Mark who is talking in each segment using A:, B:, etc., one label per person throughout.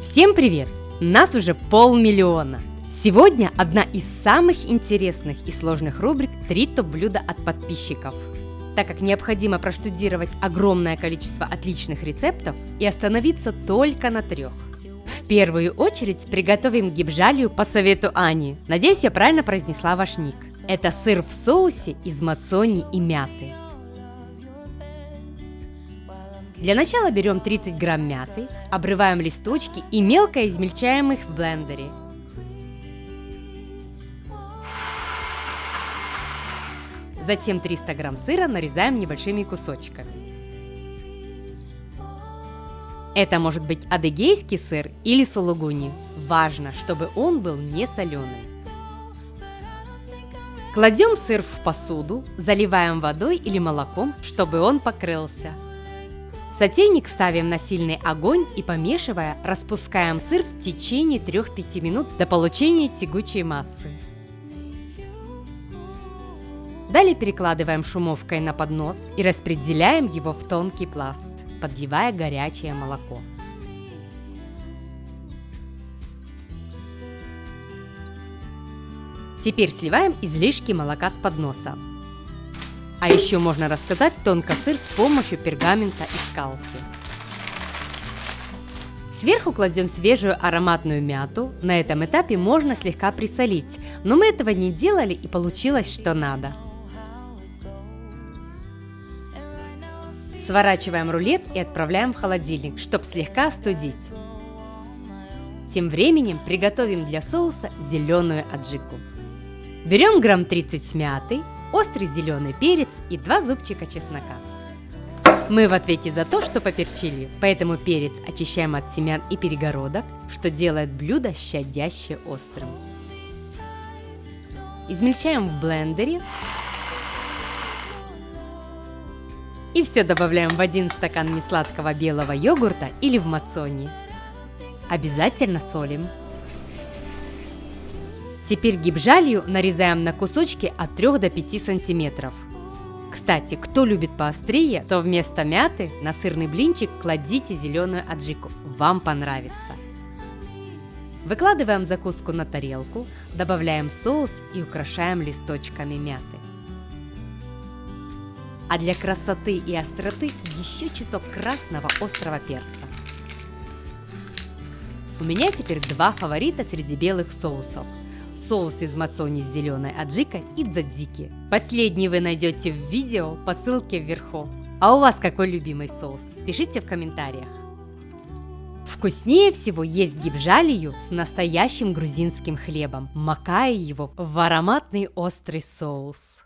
A: Всем привет! Нас уже 500 000. Сегодня одна из самых интересных и сложных рубрик «3 топ-блюда от подписчиков». Так как необходимо проштудировать огромное количество отличных рецептов и остановиться только на 3. В первую очередь приготовим гибжалию по совету Ани. Надеюсь, я правильно произнесла ваш ник. Это сыр в соусе из мацони и мяты. Для начала берем 30 грамм мяты, обрываем листочки и мелко измельчаем их в блендере. Затем 300 грамм сыра нарезаем небольшими кусочками. Это может быть адыгейский сыр или сулугуни. Важно, чтобы он был не соленый. Кладем сыр в посуду, заливаем водой или молоком, чтобы он покрылся. Сотейник ставим на сильный огонь и, помешивая, распускаем сыр в течение 3-5 минут до получения тягучей массы. Далее перекладываем шумовкой на поднос и распределяем его в тонкий пласт, подливая горячее молоко. Теперь сливаем излишки молока с подноса. А еще можно раскатать тонко сыр с помощью пергамента и скалки. Сверху кладем свежую ароматную мяту. На этом этапе можно слегка присолить, но мы этого не делали и получилось, что надо. Сворачиваем рулет и отправляем в холодильник, чтобы слегка остудить. Тем временем приготовим для соуса зеленую аджику. Берем грамм 30 мяты, острый зеленый перец и 2 зубчика чеснока. Мы в ответе за то, что поперчили, поэтому перец очищаем от семян и перегородок, что делает блюдо щадяще острым. Измельчаем в блендере. И все добавляем в 1 стакан несладкого белого йогурта или в мацони. Обязательно солим. Теперь гибжалию нарезаем на кусочки от 3 до 5 сантиметров. Кстати, кто любит поострее, то вместо мяты на сырный блинчик кладите зеленую аджику. Вам понравится. Выкладываем закуску на тарелку, добавляем соус и украшаем листочками мяты. А для красоты и остроты еще чуток красного острого перца. У меня теперь 2 фаворита среди белых соусов. Соус из мацони с зеленой аджикой и дзадзики. Последний вы найдете в видео по ссылке вверху. А у вас какой любимый соус? Пишите в комментариях. Вкуснее всего есть гибжалию с настоящим грузинским хлебом, макая его в ароматный острый соус.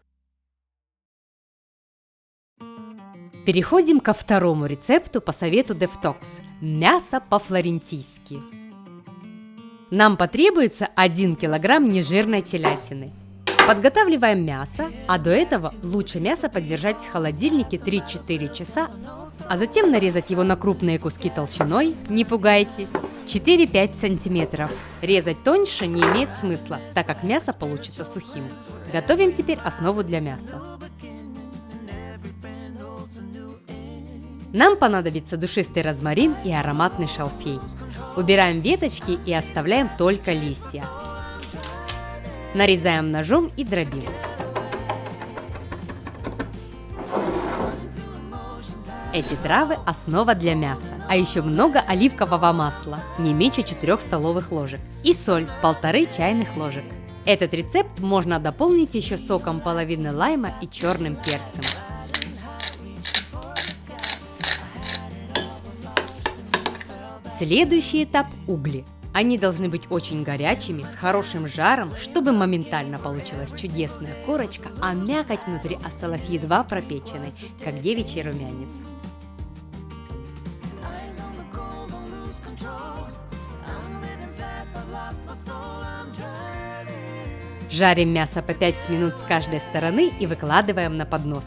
A: Переходим ко второму рецепту по совету DevTox. Мясо по-флорентийски. Нам потребуется 1 килограмм нежирной телятины. Подготавливаем мясо, а до этого лучше мясо подержать в холодильнике 3-4 часа, а затем нарезать его на крупные куски толщиной, не пугайтесь, 4-5 сантиметров. Резать тоньше не имеет смысла, так как мясо получится сухим. Готовим теперь основу для мяса. Нам понадобится душистый розмарин и ароматный шалфей. Убираем веточки и оставляем только листья. Нарезаем ножом и дробим. Эти травы – основа для мяса, а еще много оливкового масла, не меньше 4 столовых ложек, и соль – 1,5 чайных ложек. Этот рецепт можно дополнить еще соком половины лайма и черным перцем. Следующий этап – угли. Они должны быть очень горячими, с хорошим жаром, чтобы моментально получилась чудесная корочка, а мякоть внутри осталась едва пропеченной, как девичий румянец. Жарим мясо по 5 минут с каждой стороны и выкладываем на поднос.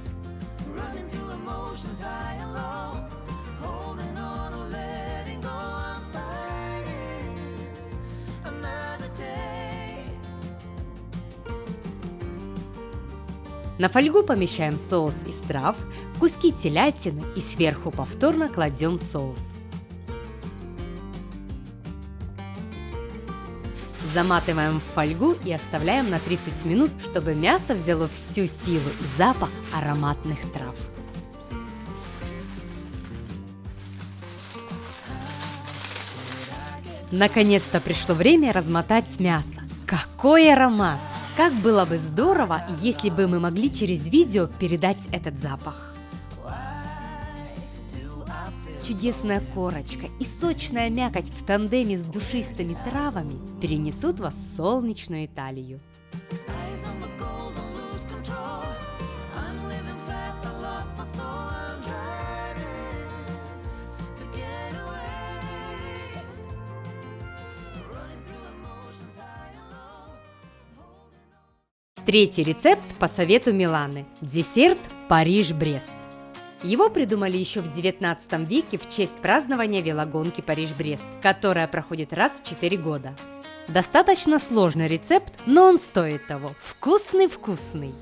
A: На фольгу помещаем соус из трав, куски телятины и сверху повторно кладем соус. Заматываем в фольгу и оставляем на 30 минут, чтобы мясо взяло всю силу и запах ароматных трав. Наконец-то пришло время размотать мясо. Какой аромат! Как было бы здорово, если бы мы могли через видео передать этот запах. Чудесная корочка и сочная мякоть в тандеме с душистыми травами перенесут вас в солнечную Италию. Третий рецепт по совету Миланы – десерт Париж-Брест. Его придумали еще в 19 веке в честь празднования велогонки Париж-Брест, которая проходит раз в 4 года. Достаточно сложный рецепт, но он стоит того. Вкусный-вкусный!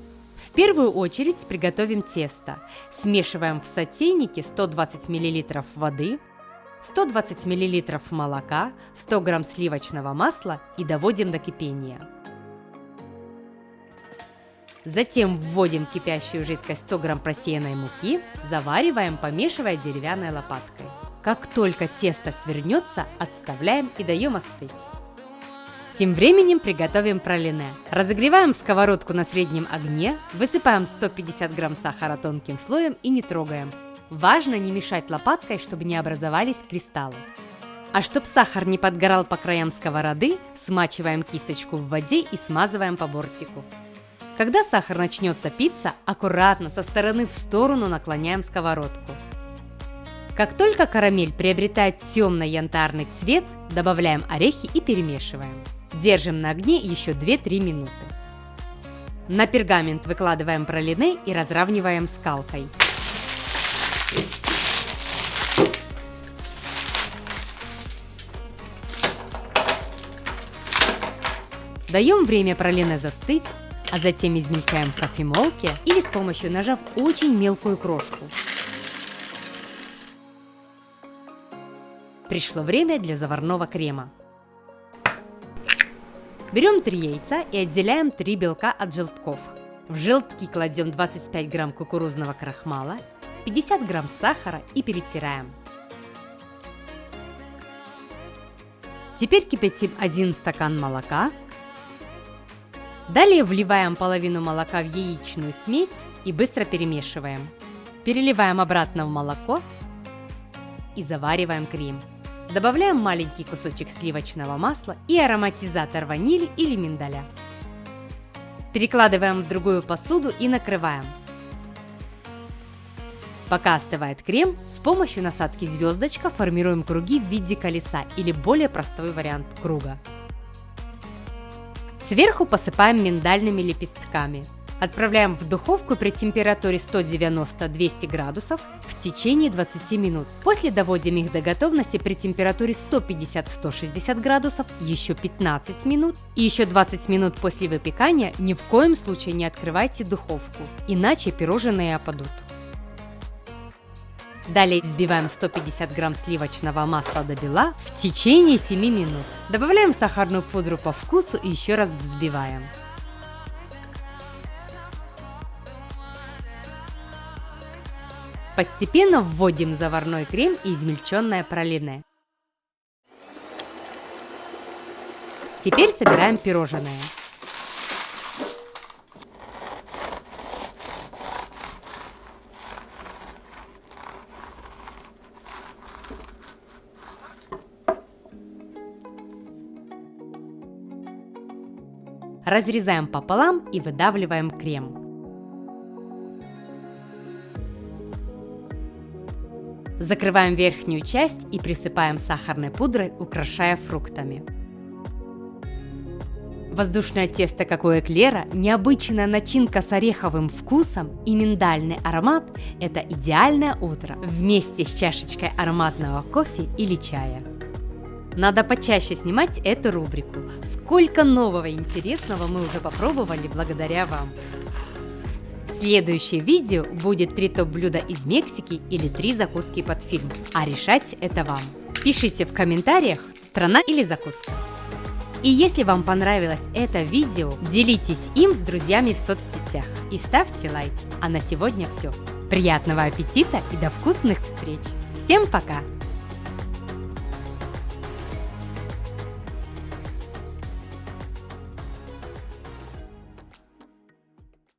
A: В первую очередь приготовим тесто. Смешиваем в сотейнике 120 мл воды, 120 мл молока, 100 г сливочного масла и доводим до кипения. Затем вводим в кипящую жидкость 100 г просеянной муки, завариваем, помешивая деревянной лопаткой. Как только тесто свернется, отставляем и даем остыть. Тем временем приготовим пралине. Разогреваем сковородку на среднем огне, высыпаем 150 г сахара тонким слоем и не трогаем. Важно не мешать лопаткой, чтобы не образовались кристаллы. А чтобы сахар не подгорал по краям сковороды, смачиваем кисточку в воде и смазываем по бортику. Когда сахар начнет топиться, аккуратно со стороны в сторону наклоняем сковородку. Как только карамель приобретает темно-янтарный цвет, добавляем орехи и перемешиваем. Держим на огне еще 2-3 минуты. На пергамент выкладываем пралине и разравниваем скалкой. Даем время пралине застыть, а затем измельчаем в кофемолке или с помощью ножа в очень мелкую крошку. Пришло время для заварного крема. Берем 3 яйца и отделяем 3 белка от желтков. В желтки кладем 25 грамм кукурузного крахмала, 50 грамм сахара и перетираем. Теперь кипятим 1 стакан молока. Далее вливаем половину молока в яичную смесь и быстро перемешиваем. Переливаем обратно в молоко и завариваем крем. Добавляем маленький кусочек сливочного масла и ароматизатор ванили или миндаля. Перекладываем в другую посуду и накрываем. Пока остывает крем, с помощью насадки звездочка формируем круги в виде колеса или более простой вариант круга. Сверху посыпаем миндальными лепестками. Отправляем в духовку при температуре 190-200 градусов в течение 20 минут. После доводим их до готовности при температуре 150-160 градусов еще 15 минут. И еще 20 минут после выпекания ни в коем случае не открывайте духовку, иначе пирожные опадут. Далее взбиваем 150 грамм сливочного масла до бела в течение 7 минут. Добавляем сахарную пудру по вкусу и еще раз взбиваем. Постепенно вводим заварной крем и измельченное пралине. Теперь собираем пирожное. Разрезаем пополам и выдавливаем крем. Закрываем верхнюю часть и присыпаем сахарной пудрой, украшая фруктами. Воздушное тесто, как у эклера, необычная начинка с ореховым вкусом и миндальный аромат – это идеальное утро вместе с чашечкой ароматного кофе или чая. Надо почаще снимать эту рубрику. Сколько нового и интересного мы уже попробовали благодаря вам. Следующее видео будет 3 топ-блюда из Мексики или 3 закуски под фильм. А решать это вам. Пишите в комментариях, страна или закуска. И если вам понравилось это видео, делитесь им с друзьями в соцсетях и ставьте лайк. А на сегодня все. Приятного аппетита и до вкусных встреч! Всем пока!